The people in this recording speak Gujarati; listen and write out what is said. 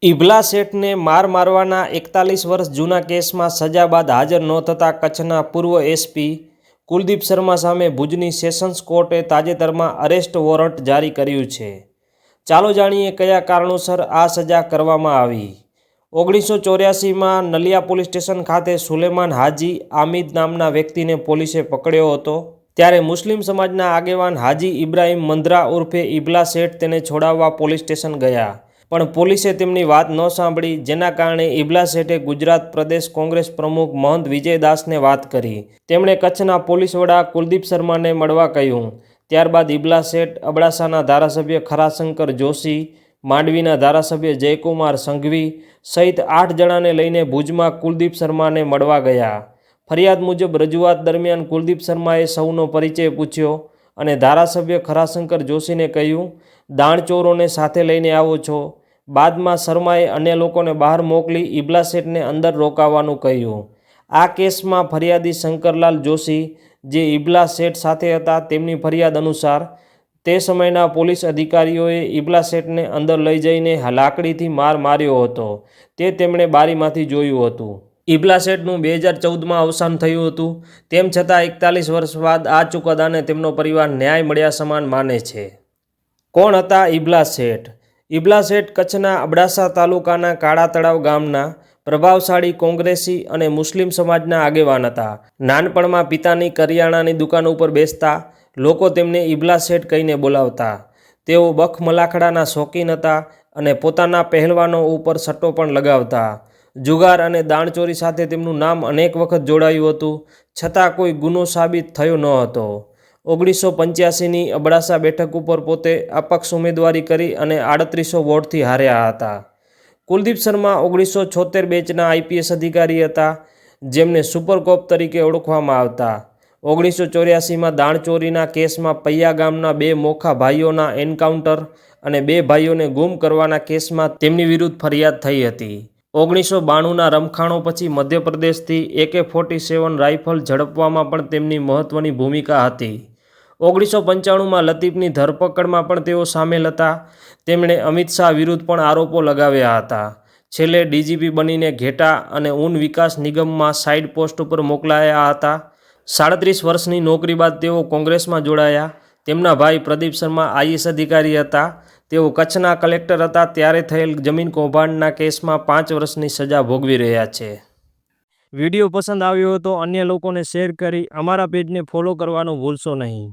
ઇબલા શેઠને મારવાના 41 વર્ષ જૂના કેસમાં સજા બાદ હાજર ન થતા કચ્છના પૂર્વ એસપી કુલદીપ શર્મા સામે ભુજની સેશન્સ કોર્ટે તાજેતરમાં અરેસ્ટ વોરંટ જારી કર્યું છે. ચાલો જાણીએ કયા કારણોસર આ સજા કરવામાં આવી. 1984માં નલિયા પોલીસ સ્ટેશન ખાતે સુલેમાન હાજી આમિદ નામના વ્યક્તિને પોલીસે પકડ્યો હતો. ત્યારે મુસ્લિમ સમાજના આગેવાન હાજી ઇબ્રાહીમ મંદ્રા ઉર્ફે ઇબલા શેઠ તેને છોડાવવા પોલીસ સ્ટેશન ગયા, પણ પોલીસે તેમની વાત ન સાંભળી, જેના કારણે ઇબલા શેઠે ગુજરાત પ્રદેશ કોંગ્રેસ પ્રમુખ મહંત વિજયદાસને વાત કરી. તેમણે કચ્છના પોલીસ વડા કુલદીપ શર્માને મળવા કહ્યું. ત્યારબાદ ઇબલા શેઠ અબડાસાના ધારાસભ્ય ખરાશંકર જોશી, માંડવીના ધારાસભ્ય જયકુમાર સંઘવી સહિત 8 જણાને લઈને ભુજમાં કુલદીપ શર્માને મળવા ગયા. ફરિયાદ મુજબ રજૂઆત દરમિયાન કુલદીપ શર્માએ સૌનો પરિચય પૂછ્યો અને ધારાસભ્ય ખરાશંકર જોશીને કહ્યું, દાણચોરોને સાથે લઈને આવો છો. બાદમાં શર્માએ અન્ય લોકોને બહાર મોકલી ઇબલા શેઠને અંદર રોકાવાનું કહ્યું. આ કેસમાં ફરિયાદી શંકરલાલ જોશી, જે ઇબલા શેઠ સાથે હતા, તેમની ફરિયાદ અનુસાર તે સમયના પોલીસ અધિકારીઓએ ઇબલા શેઠને અંદર લઈ જઈને લાકડીથી માર્યો હતો. તે તેમણે બારીમાંથી જોયું હતું. ઇબલા શેઠનું 2014માં અવસાન થયું હતું. તેમ છતાં 41 વર્ષ બાદ આ ચુકાદાને તેમનો પરિવાર ન્યાય મળ્યા સમાન માને છે. કોણ હતા ઇબલા શેઠ? ઇબલા શેઠ કચ્છના અબડાસા તાલુકાના કાળા તળાવ ગામના પ્રભાવશાળી કોંગ્રેસી અને મુસ્લિમ સમાજના આગેવાન હતા. નાનપણમાં પિતાની કરિયાણાની દુકાન ઉપર બેસતા લોકો તેમને ઇબલા શેઠ કહીને બોલાવતા. તેઓ બખ મલાખડાના શોખીન હતા અને પોતાના પહેલવાનો ઉપર સટ્ટો પણ લગાવતા. જુગાર અને દાણચોરી સાથે તેમનું નામ અનેક વખત જોડાયું હતું, છતાં કોઈ ગુનો સાબિત થયો ન હતો. 1985ની અબડાસા બેઠક ઉપર પોતે અપક્ષ ઉમેદવારી કરી અને 3800 વોટથી હાર્યા હતા. કુલદીપ શર્મા 1976 બેચના આઈપીએસ અધિકારી હતા, જેમને સુપરકોપ તરીકે ઓળખવામાં આવતા. 1984માં દાણચોરીના કેસમાં પૈયા ગામના 2 મોખા ભાઈઓના એન્કાઉન્ટર અને 2 ભાઈઓને ગુમ કરવાના કેસમાં તેમની વિરુદ્ધ ફરિયાદ થઈ હતી. 1992ના રમખાણો પછી મધ્યપ્રદેશથી AK-47 રાઇફલ ઝડપવામાં પણ તેમની મહત્વની ભૂમિકા હતી. 1995માં લતીફની ધરપકડમાં પણ તેઓ સામેલ હતા. તેમણે અમિત શાહ વિરુદ્ધ પણ આરોપો લગાવ્યા હતા. છેલ્લે ડીજીપી બનીને ઘેટા અને ઊન વિકાસ નિગમમાં સાઇડ પોસ્ટ ઉપર મોકલાયા હતા. 37 વર્ષની નોકરી બાદ તેઓ કોંગ્રેસમાં જોડાયા. તેમના ભાઈ પ્રદીપ શર્મા આઈએસ અધિકારી હતા. તેઓ કચ્છના કલેક્ટર હતા ત્યારે થયેલ જમીન કૌભાંડના કેસમાં 5 વર્ષની સજા ભોગવી રહ્યા છે. વિડીયો પસંદ આવ્યો હોય તો અન્ય લોકોને શેર કરી અમારા પેજને ફોલો કરવાનું ભૂલશો નહીં.